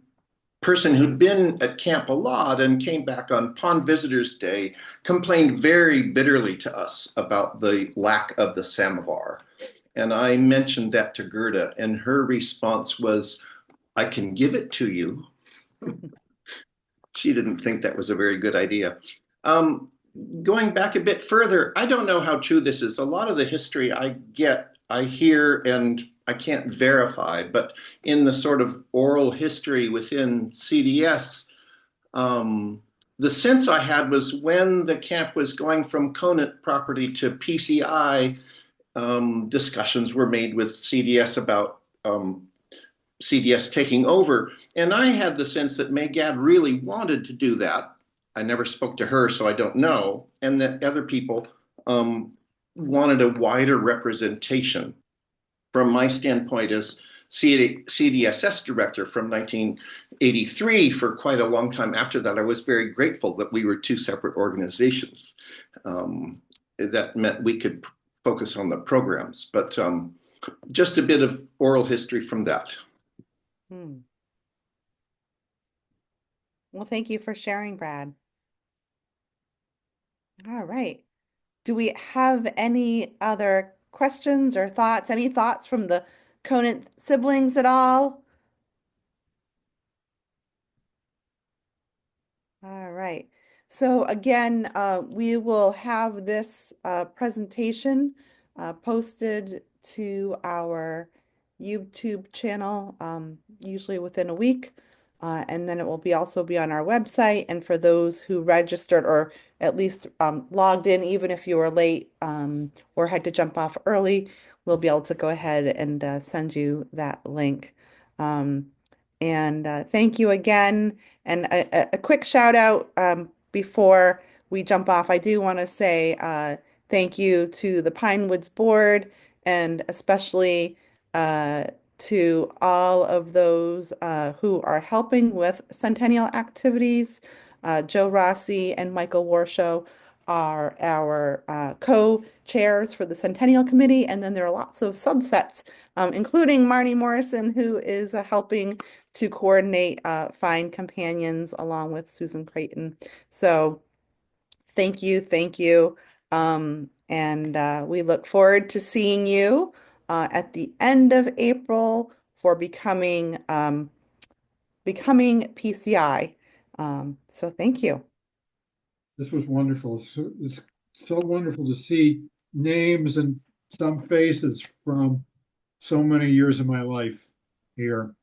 person who'd been at camp a lot and came back on Pond Visitors Day complained very bitterly to us about the lack of the samovar. And I mentioned that to Gerda, and her response was, I can give it to you. She didn't think that was a very good idea. Um, Going back a bit further, I don't know how true this is. A lot of the history I hear, and I can't verify, but in the sort of oral history within CDS, the sense I had was when the camp was going from Conant property to PCI, discussions were made with CDS about CDS taking over. And I had the sense that Megad really wanted to do that. I never spoke to her, so I don't know. And that other people wanted a wider representation. From my standpoint as CDSS director from 1983, for quite a long time after that, I was very grateful that we were 2 separate organizations. That meant we could focus on the programs, but just a bit of oral history from that. Hmm. Well, thank you for sharing, Brad. All right. Do we have any other questions or thoughts? Any thoughts from the Conant siblings at all? All right. So again, we will have this presentation posted to our YouTube channel, usually within a week. And then it will also be on our website. And for those who registered or at least logged in, even if you were late or had to jump off early, we'll be able to go ahead and send you that link. And thank you again. And a quick shout out before we jump off. I do want to say thank you to the Pinewoods board and especially to all of those who are helping with centennial activities. Joe Rossi and Michael Warshow are our co-chairs for the Centennial Committee. And then there are lots of subsets, including Marnie Morrison, who is helping to coordinate Find Companions along with Susan Creighton. So thank you, thank you. And we look forward to seeing you at the end of April for becoming PCI. So thank you. This was wonderful. It's so wonderful to see names and some faces from so many years of my life here.